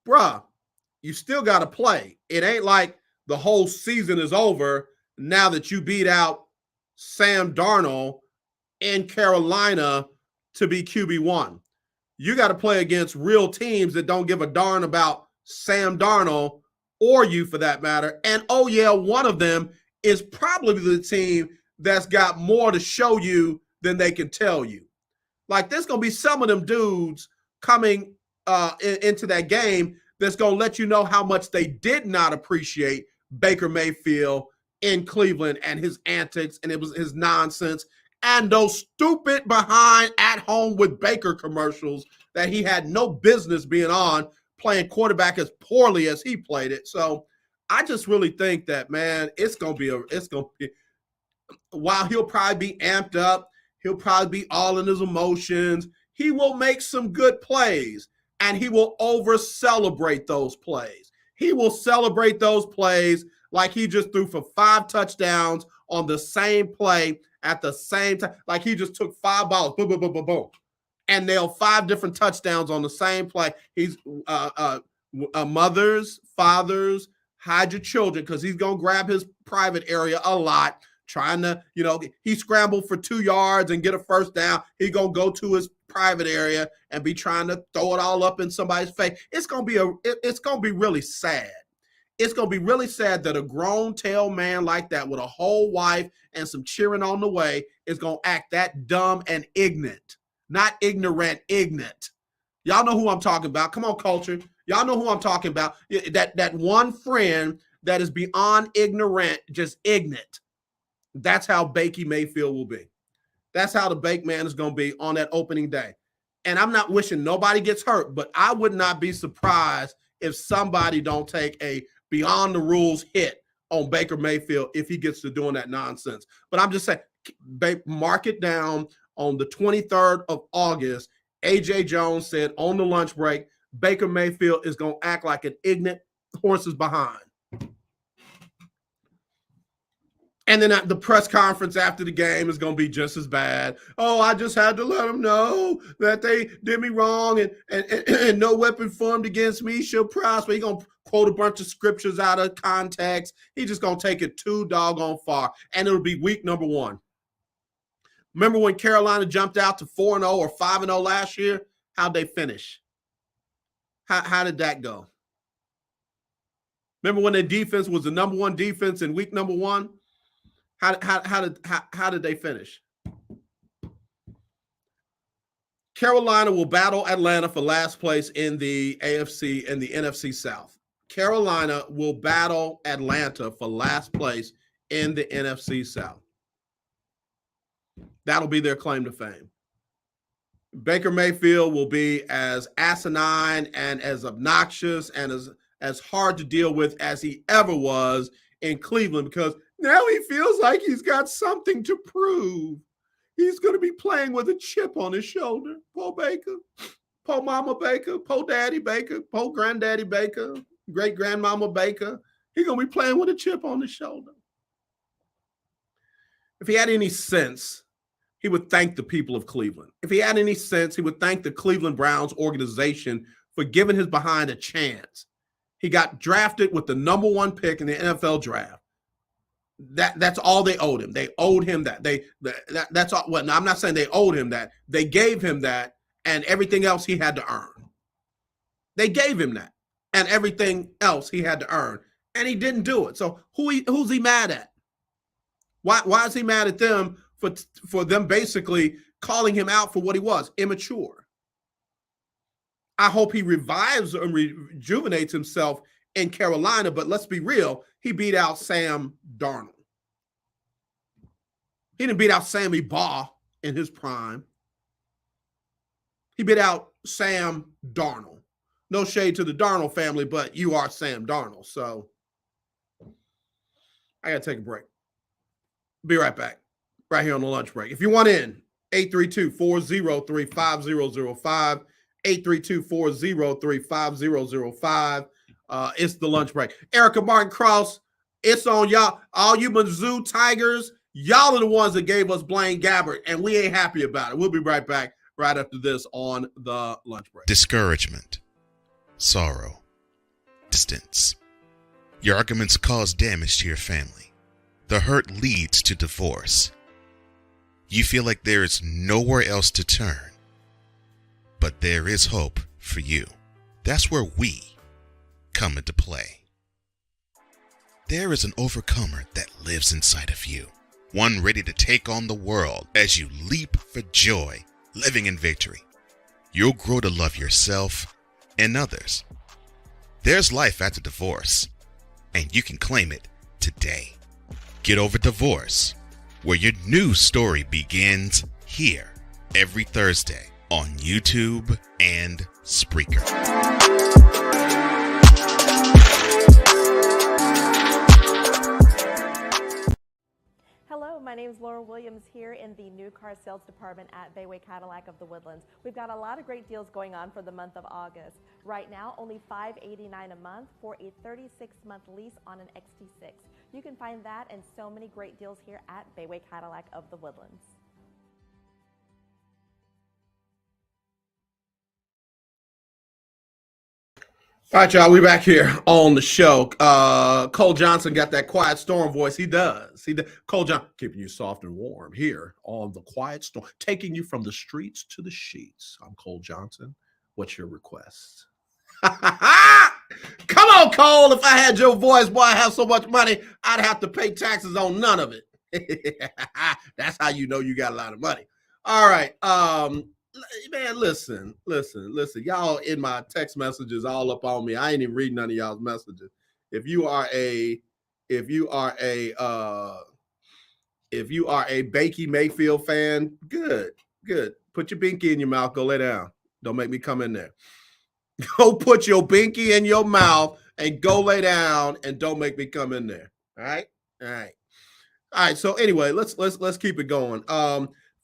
[SPEAKER 4] bruh, you still got to play. It ain't like the whole season is over now that you beat out Sam Darnold in Carolina to be QB1. You got to play against real teams that don't give a darn about Sam Darnold or you for that matter. And oh yeah, one of them is probably the team that's got more to show you than they can tell you. Like there's going to be some of them dudes coming into that game that's going to let you know how much they did not appreciate Baker Mayfield in Cleveland and his antics and it was his nonsense and those stupid behind at home with Baker commercials that he had no business being on, playing quarterback as poorly as he played it. So I just really think that, man, it's going to be, while he'll probably be amped up, he'll probably be all in his emotions, he will make some good plays and he will over-celebrate those plays. He will celebrate those plays like he just threw for 5 touchdowns on the same play at the same time. Like he just took 5 balls, boom, boom, boom, boom, boom, and nailed 5 different touchdowns on the same play. He's mothers, fathers, hide your children because he's going to grab his private area a lot, trying to, he scrambled for 2 yards and get a first down. He's going to go to his private area and be trying to throw it all up in somebody's face. It's going to be really sad. It's going to be really sad that a grown tail man like that with a whole wife and some cheering on the way is going to act that dumb and ignorant. Not ignorant, ignorant. Y'all know who I'm talking about. Come on, culture. Y'all know who I'm talking about. That one friend that is beyond ignorant, just ignorant. That's how Baker Mayfield will be. That's how the Bake Man is going to be on that opening day. And I'm not wishing nobody gets hurt, but I would not be surprised if somebody don't take a beyond the rules hit on Baker Mayfield if he gets to doing that nonsense. But I'm just saying, mark it down on the 23rd of August. A.J. Jones said on the lunch break, Baker Mayfield is going to act like an ignorant horses behind. And then at the press conference after the game is going to be just as bad. Oh, I just had to let them know that they did me wrong and no weapon formed against me shall prosper. He's going to quote a bunch of scriptures out of context. He's just going to take it too doggone far. And it'll be week number 1. Remember when Carolina jumped out to 4-0 or 5-0 last year? How'd they finish? How did that go? Remember when their defense was the number 1 defense in week number 1? How did they finish? Carolina will battle Atlanta for last place in the AFC and the NFC South. Carolina will battle Atlanta for last place in the NFC South. That'll be their claim to fame. Baker Mayfield will be as asinine and as obnoxious and as hard to deal with as he ever was in Cleveland because now he feels like he's got something to prove. He's going to be playing with a chip on his shoulder. Poor Baker. Poor Mama Baker. Poor Daddy Baker. Poor Granddaddy Baker. Great-grandmama Baker. He's going to be playing with a chip on his shoulder. If he had any sense, he would thank the people of Cleveland. If he had any sense, he would thank the Cleveland Browns organization for giving his behind a chance. He got drafted with the number 1 pick in the NFL draft. That's all they owed him. They owed him that. That's all. Well, no, I'm not saying they owed him that. They gave him that, and everything else he had to earn. They gave him that, and everything else he had to earn, and he didn't do it. So who's he mad at? Why is he mad at them for them basically calling him out for what he was, immature? I hope he revives and rejuvenates himself in Carolina, but let's be real, he beat out Sam Darnold. He didn't beat out Sammy Baugh in his prime. He beat out Sam Darnold. No shade to the Darnold family, but you are Sam Darnold. So I got to take a break. Be right back, right here on the lunch break. If you want in, 832-403-5005, 832-403-5005. It's the lunch break. Erica Martin Krause, it's on y'all. All you Mizzou Tigers, y'all are the ones that gave us Blaine Gabbert, and we ain't happy about it. We'll be right back right after this on the lunch break.
[SPEAKER 5] Discouragement, sorrow, distance. Your arguments cause damage to your family. The hurt leads to divorce. You feel like there is nowhere else to turn. But there is hope for you. That's where we come into play. There is an overcomer that lives inside of you. One ready to take on the world as you leap for joy, living in victory. You'll grow to love yourself and others. There's life after divorce, and you can claim it today. Get Over Divorce, where your new story begins here every Thursday on YouTube and Spreaker.
[SPEAKER 10] Hello, my name is Laura Williams here in the new car sales department at Bayway Cadillac of the Woodlands. We've got a lot of great deals going on for the month of August. Right now, only $589 a month for a 36-month lease on an XT6. You can find that and so many great deals here at Bayway Cadillac of the Woodlands.
[SPEAKER 4] All right, y'all, we back here on the show. Cole Johnson got that Quiet Storm voice. He does. Cole Johnson, keeping you soft and warm here on the Quiet Storm, taking you from the streets to the sheets. I'm Cole Johnson. What's your request? Come on, Cole. If I had your voice, boy, I have so much money, I'd have to pay taxes on none of it. That's how you know you got a lot of money. All right. Man, listen. Y'all in my text messages all up on me. I ain't even reading none of y'all's messages. If you are a Bakey Mayfield fan, good. Put your binky in your mouth. Go lay down. Don't make me come in there. Go put your binky in your mouth and go lay down and don't make me come in there. All right. So anyway, let's keep it going.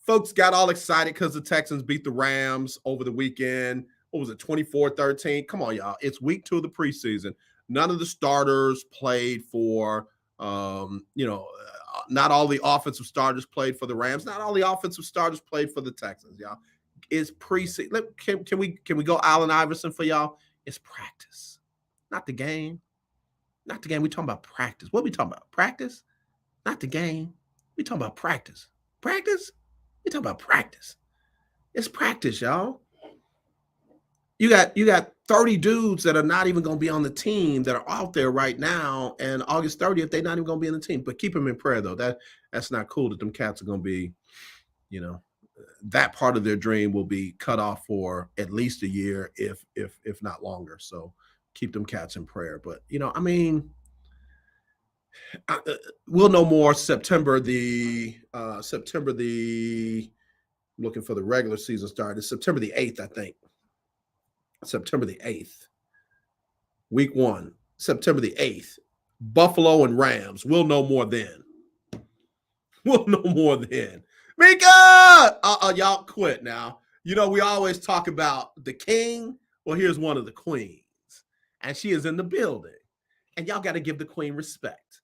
[SPEAKER 4] Folks got all excited because the Texans beat the Rams over the weekend. What was it, 24-13? Come on, y'all. It's week 2 of the preseason. None of the starters played for, not all the offensive starters played for the Rams. Not all the offensive starters played for the Texans, y'all. It's preseason. Can we go Allen Iverson for y'all? It's practice, not the game. Not the game. We talking about practice. What are we talking about? Practice, not the game. We talking about practice. Practice. We talking about practice. It's practice, y'all. You got 30 dudes that are not even going to be on the team that are out there right now. And August 30th, they're not even going to be on the team. But keep them in prayer, though. That's not cool that them cats are going to be, that part of their dream will be cut off for at least a year, if not longer. So keep them cats in prayer. But we'll know more September the looking for the regular season start. It's September the 8th, I think. September the 8th. Week 1, September the 8th. Buffalo and Rams. We'll know more then. Mika! Y'all quit now. We always talk about the king. Well, here's one of the queens. And she is in the building. And y'all got to give the queen respect.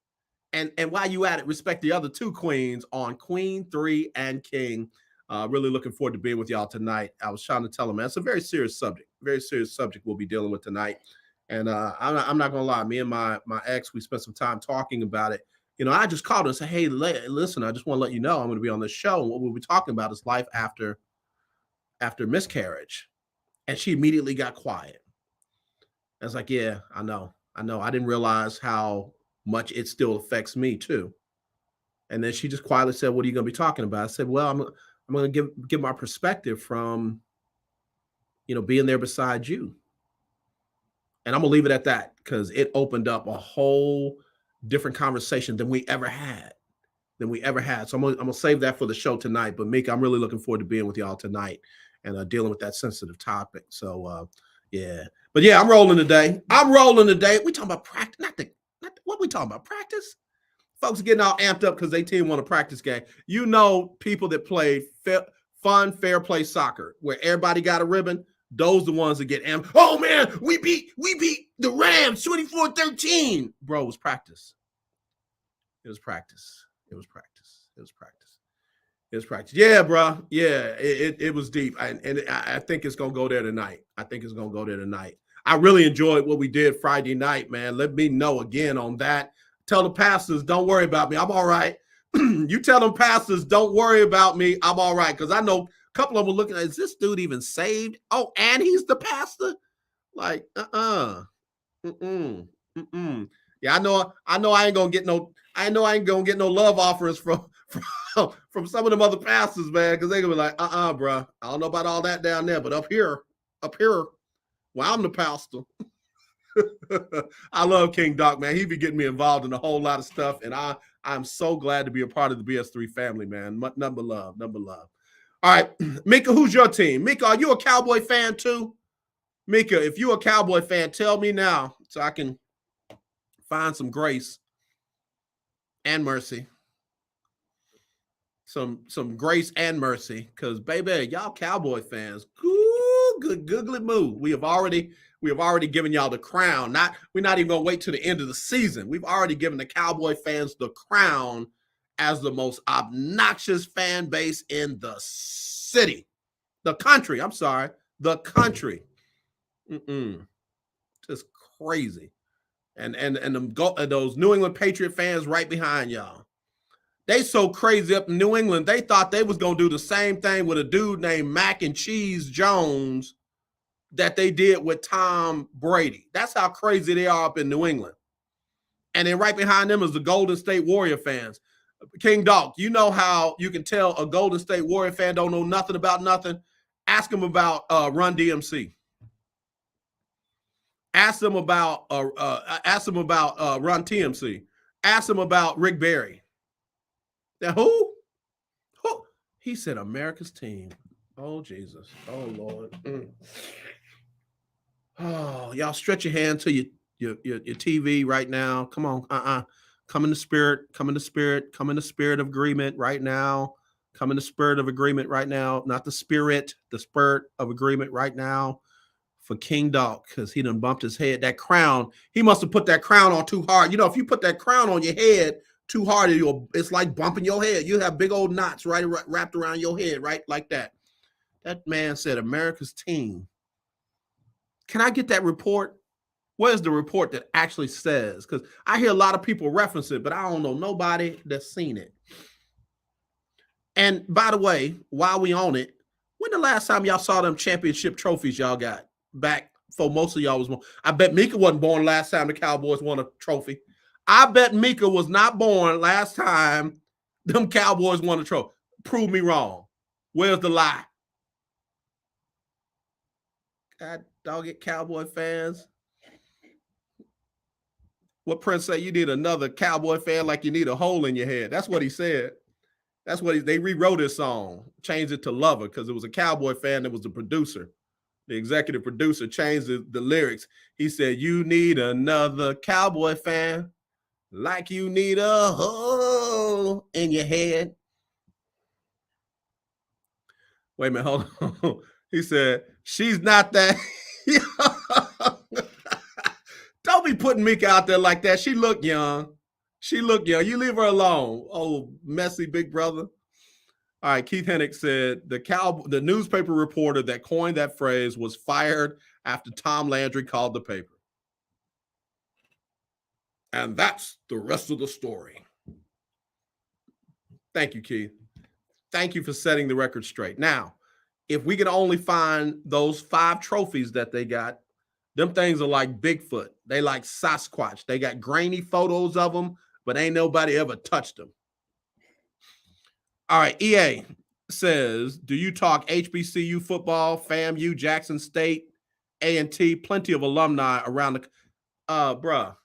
[SPEAKER 4] And while you at it, respect the other 2 queens on Queen, 3, and King. Really looking forward to being with y'all tonight. I was trying to tell them, man, it's a very serious subject. Very serious subject we'll be dealing with tonight. And I'm not going to lie. Me and my ex, we spent some time talking about it. I just called her and said, hey, listen, I just want to let you know I'm going to be on this show. And what we'll be talking about is life after miscarriage. And she immediately got quiet. I was like, yeah, I know. I didn't realize how much it still affects me too. And then she just quietly said, what are you going to be talking about? I said, well, I'm going to give my perspective from, being there beside you. And I'm going to leave it at that because it opened up a whole different conversation than we ever had. So I'm going to save that for the show tonight. But Mika, I'm really looking forward to being with y'all tonight and dealing with that sensitive topic. So, yeah. But yeah, I'm rolling today. We talking about practice. Not what we talking about, practice. Folks getting all amped up because their team won a practice game. You know, people that played fun, fair play soccer where everybody got a ribbon. Those the ones that get amped. Oh man, we beat the Rams 24-13. Bro, it was practice. It was practice. It was practice. It was practice. It was practice. Yeah, bro. Yeah, it was deep. I think it's gonna go there tonight. I think it's gonna go there tonight. I really enjoyed what we did Friday night, man. Let me know again on that. Tell the pastors, don't worry about me. I'm all right. You tell them pastors, don't worry about me. I'm all right. Because I know a couple of them looking at, is this dude even saved? Oh, and he's the pastor? Like, Yeah, I know I ain't gonna get no love offers from some of them other pastors, man, because they're gonna be like, bro. I don't know about all that down there, but up here, well, I'm the pastor. I love King Doc, man. He be getting me involved in a whole lot of stuff, and I'm so glad to be a part of the BS3 family, man. Number love. All right, Mika, who's your team? Mika, are you a Cowboy fan too? Mika, if you're a Cowboy fan, tell me now so I can find some grace and mercy. Some grace and mercy, because baby, y'all Cowboy fans, good googly moo. We have already given y'all the crown. We're not even gonna wait till the end of the season. We've already given the Cowboy fans the crown as the most obnoxious fan base in the country. I'm sorry, the country. Just crazy. And those New England Patriot fans right behind y'all. They so crazy up in New England, they thought they was going to do the same thing with a dude named Mac and Cheese Jones that they did with Tom Brady. That's how crazy they are up in New England. And then right behind them is the Golden State Warrior fans. King Doc, you know how you can tell a Golden State Warrior fan don't know nothing about nothing? Ask them about Run DMC. Ask them about Run TMC. Ask them about Rick Barry. Now, who? He said America's team. Oh, Jesus. Oh, Lord. Oh, y'all stretch your hand to your TV right now. Come on. Come in the spirit. Come in the spirit. Come in the spirit of agreement right now. Come in the spirit of agreement right now. Not the spirit of agreement right now for King Doc, because he done bumped his head. That crown, he must have put that crown on too hard. You know, if you put that crown on your head too hard, it's like bumping your head. You have big old knots wrapped around your head, right? Like that. That man said America's team. Can I get that report? Where's the report that actually says? Because I hear a lot of people reference it, but I don't know nobody that's seen it. And by the way, while we on it, when the last time y'all saw them championship trophies y'all got back for most of y'all was born? I bet Mika wasn't born last time the Cowboys won a trophy. I bet Mika was not born last time them Cowboys won a trophy. Prove me wrong. Where's the lie? God dog it, Cowboy fans. What Prince say? You need another Cowboy fan like you need a hole in your head. That's what he said. That's what they rewrote his song, changed it to Lover, because it was a Cowboy fan that was the producer. The executive producer changed the lyrics. He said, you need another Cowboy fan like you need a hole in your head. Wait a minute, hold on. He said, she's not that. Don't be putting Mika out there like that. She look young. You leave her alone. Oh, messy big brother. All right, Keith Hennick said the newspaper reporter that coined that phrase was fired after Tom Landry called the paper. And that's the rest of the story. Thank you, Keith. Thank you for setting the record straight. Now, if we can only find those 5 trophies that they got, them things are like Bigfoot. They like Sasquatch. They got grainy photos of them, but ain't nobody ever touched them. All right, EA says, do you talk HBCU football, FAMU, Jackson State, A&T, plenty of alumni around the bruh.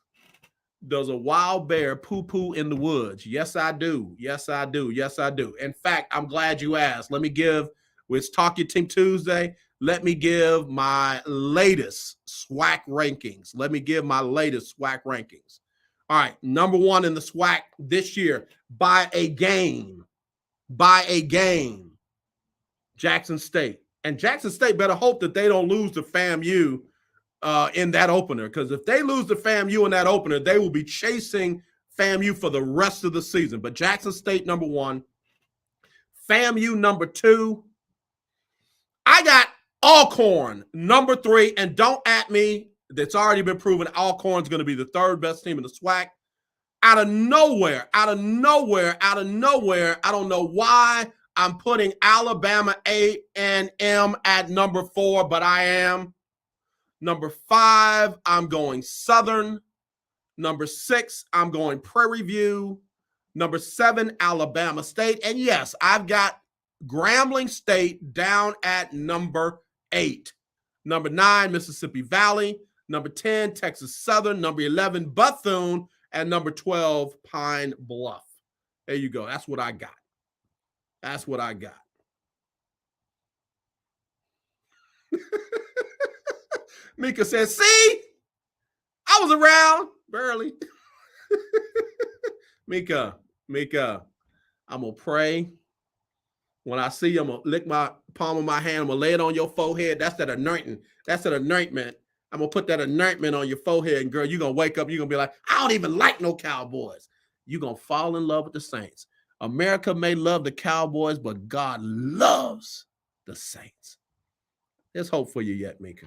[SPEAKER 4] Does a wild bear poo-poo in the woods? Yes, I do. Yes, I do. Yes, I do. In fact, I'm glad you asked. Let me give, it's Talk Your Team Tuesday. Let me give my latest SWAC rankings. All right, number one in the SWAC this year by a game. By a game. Jackson State. And Jackson State better hope that they don't lose to FAMU in that opener, because if they lose to FAMU in that opener, they will be chasing FAMU for the rest of the season. But Jackson State, number one. FAMU, number two. I got Alcorn, number three. And don't at me. That's already been proven. Alcorn's going to be the third best team in the SWAC. Out of nowhere, I don't know why I'm putting Alabama A&M at number 4, but I am. Number 5, I'm going Southern. Number 6, I'm going Prairie View. Number 7, Alabama State. And yes, I've got Grambling State down at number 8. Number 9, Mississippi Valley. Number 10, Texas Southern. Number 11, Bethune. And number 12, Pine Bluff. There you go. That's what I got. That's what I got. Mika says, see, I was around barely. Mika, I'm going to pray. When I see you, I'm going to lick my palm of my hand. I'm going to lay it on your forehead. That's that anointing. That's that anointment. I'm going to put that anointment on your forehead, and girl, you're going to wake up, you're going to be like, I don't even like no Cowboys. You're going to fall in love with the Saints. America may love the Cowboys, but God loves the Saints. There's hope for you yet, Mika.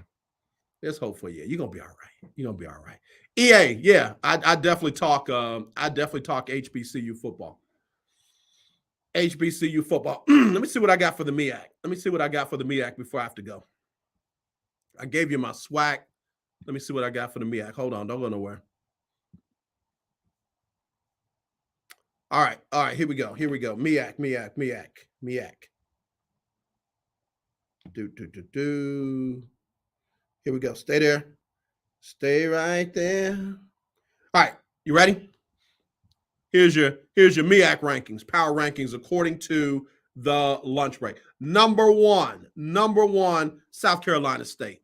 [SPEAKER 4] There's hope for you. You're going to be all right. You're going to be all right. EA, yeah, I definitely talk HBCU football. HBCU football. Let me see what I got for the MEAC. Before I have to go. I gave you my SWAC. Let me see what I got for the MEAC. Hold on. Don't go nowhere. All right. Here we go. MEAC. Here we go. Stay there. Stay right there. All right. You ready? Here's your MEAC rankings, power rankings according to the lunch break. Number one, South Carolina State.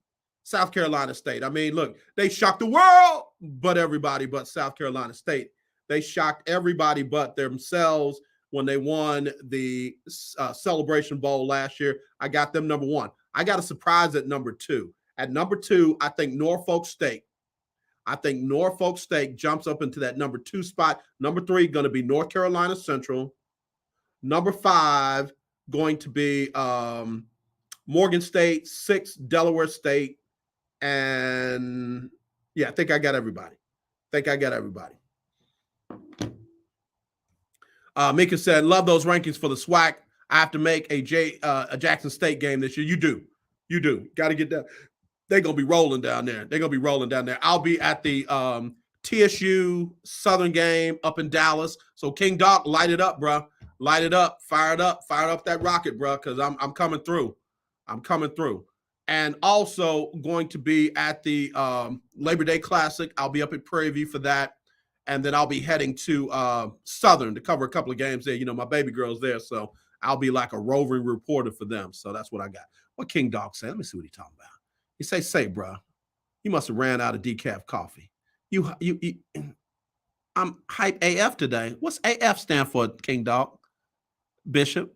[SPEAKER 4] I mean, look, they shocked the world, but everybody but South Carolina State. They shocked everybody but themselves when they won the Celebration Bowl last year. I got them number one. I got a surprise at number 2. At number 2, I think Norfolk State. Jumps up into that number 2 spot. Number 3 going to be North Carolina Central. Number 5 going to be Morgan State. 6, Delaware State. And yeah, I think I got everybody. Mika said, love those rankings for the SWAC. I have to make a Jackson State game this year. You do. Got to get that. They're going to be rolling down there. I'll be at the TSU Southern game up in Dallas. So King Doc, light it up, bro. Light it up. Fire it up that rocket, bro, because I'm coming through. And also going to be at the Labor Day Classic. I'll be up at Prairie View for that. And then I'll be heading to Southern to cover a couple of games there. You know, my baby girl's there, so I'll be like a roving reporter for them. So that's what I got. What King Dog said. Let me see what he's talking about. He say, bro, you must have ran out of decaf coffee. I'm hype AF today. What's AF stand for, King Dog? Bishop.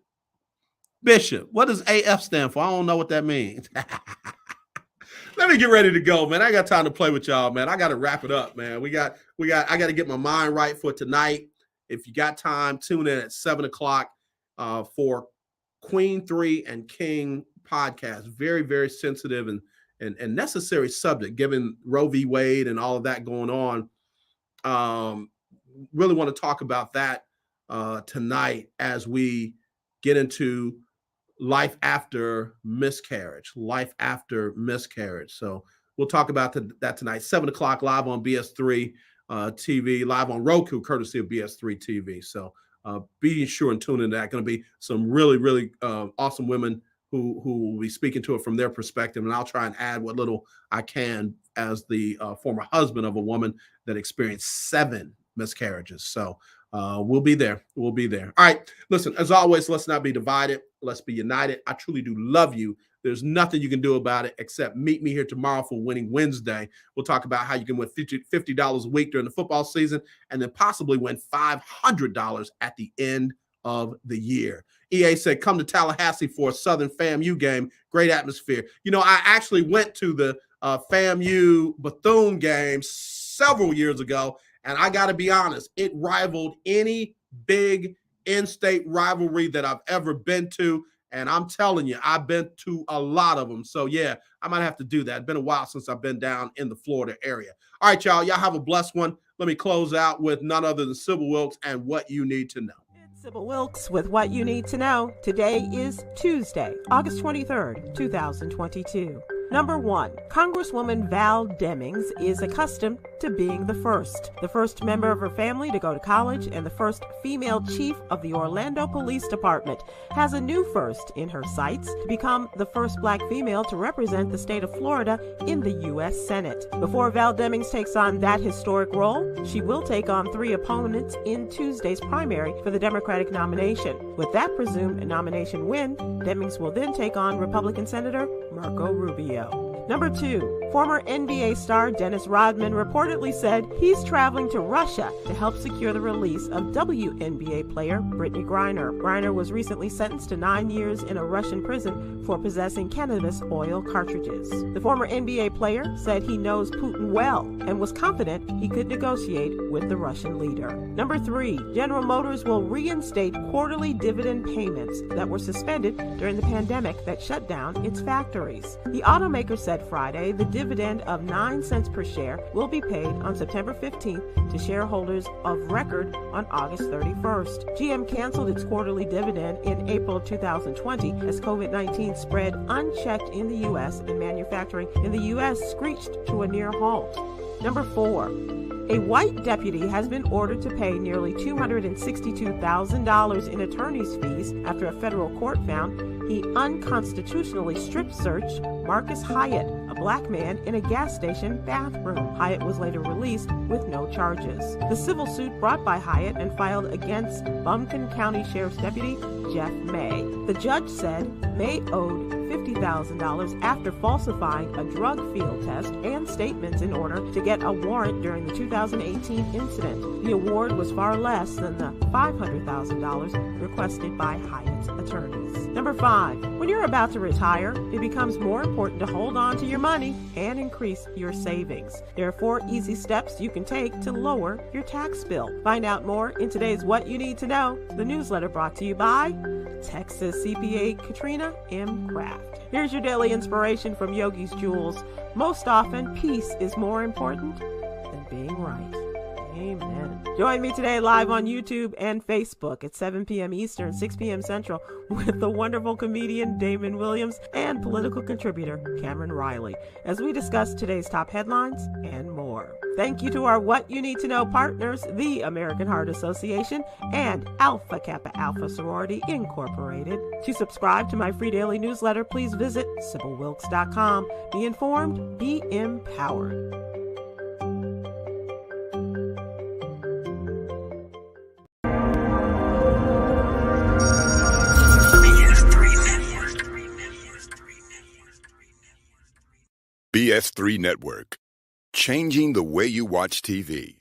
[SPEAKER 4] What does AF stand for? I don't know what that means. Let me get ready to go, man. I got time to play with y'all, man. I got to wrap it up, man. I got to get my mind right for tonight. If you got time, tune in at 7:00 for Queen 3 and King podcast. Very, very sensitive and necessary subject, given Roe v. Wade and all of that going on. Really want to talk about that tonight as we get into life after miscarriage. So we'll talk about that tonight. 7:00 live on BS3 TV, live on Roku, courtesy of BS3 TV. So be sure and tune in to that. Going to be some really, really awesome women who will be speaking to it from their perspective. And I'll try and add what little I can as the former husband of a woman that experienced 7 miscarriages. So We'll be there. We'll be there. All right. Listen, as always, let's not be divided. Let's be united. I truly do love you. There's nothing you can do about it except meet me here tomorrow for Winning Wednesday. We'll talk about how you can win $50 a week during the football season and then possibly win $500 at the end of the year. EA said, come to Tallahassee for a Southern FAMU game. Great atmosphere. You know, I actually went to the FAMU Bethune game several years ago, and I got to be honest, it rivaled any big in-state rivalry that I've ever been to. And I'm telling you, I've been to a lot of them. So, yeah, I might have to do that. It's been a while since I've been down in the Florida area. All right, y'all. Y'all have a blessed one. Let me close out with none other than Sybil Wilkes and What You Need to Know.
[SPEAKER 14] It's Sybil Wilkes with What You Need to Know. Today is Tuesday, August 23rd, 2022. Number 1, Congresswoman Val Demings is accustomed to being the first member of her family to go to college and the first female chief of the Orlando Police Department, has a new first in her sights to become the first black female to represent the state of Florida in the U.S. Senate. Before Val Demings takes on that historic role, she will take on 3 opponents in Tuesday's primary for the Democratic nomination. With that presumed nomination win, Demings will then take on Republican Senator Marco Rubio. Number 2, former NBA star Dennis Rodman reportedly said he's traveling to Russia to help secure the release of WNBA player Brittany Griner. Griner was recently sentenced to 9 years in a Russian prison for possessing cannabis oil cartridges. The former NBA player said he knows Putin well and was confident he could negotiate with the Russian leader. Number 3, General Motors will reinstate quarterly dividend payments that were suspended during the pandemic that shut down its factories. The automaker said Friday the dividend of 9 cents per share will be paid on September 15th to shareholders of record on August 31st. GM canceled its quarterly dividend in April of 2020 as COVID-19 spread unchecked in the U.S. and manufacturing in the U.S. screeched to a near halt. Number 4, a white deputy has been ordered to pay nearly $262,000 in attorney's fees after a federal court found he unconstitutionally strip-searched Marcus Hyatt, a black man, in a gas station bathroom. Hyatt was later released with no charges. The civil suit brought by Hyatt and filed against Buncombe County Sheriff's Deputy Jeff May. The judge said May owed $50,000 after falsifying a drug field test and statements in order to get a warrant during the 2018 incident. The award was far less than the $500,000 requested by Hyatt's attorneys. Number 5, when you're about to retire, it becomes more important to hold on to your money and increase your savings. There are 4 easy steps you can take to lower your tax bill. Find out more in today's What You Need to Know, the newsletter brought to you by Texas CPA Katrina M. Kraft. Here's your daily inspiration from Yogi's Jewels. Most often, peace is more important than being right. Amen. Join me today live on YouTube and Facebook at 7 p.m. Eastern, 6 p.m. Central with the wonderful comedian Damon Williams and political contributor Cameron Riley as we discuss today's top headlines and more. Thank you to our What You Need to Know partners, the American Heart Association and Alpha Kappa Alpha Sorority Incorporated. To subscribe to my free daily newsletter, please visit SybilWilkes.com. Be informed, be empowered.
[SPEAKER 11] BS3 Network, changing the way you watch TV.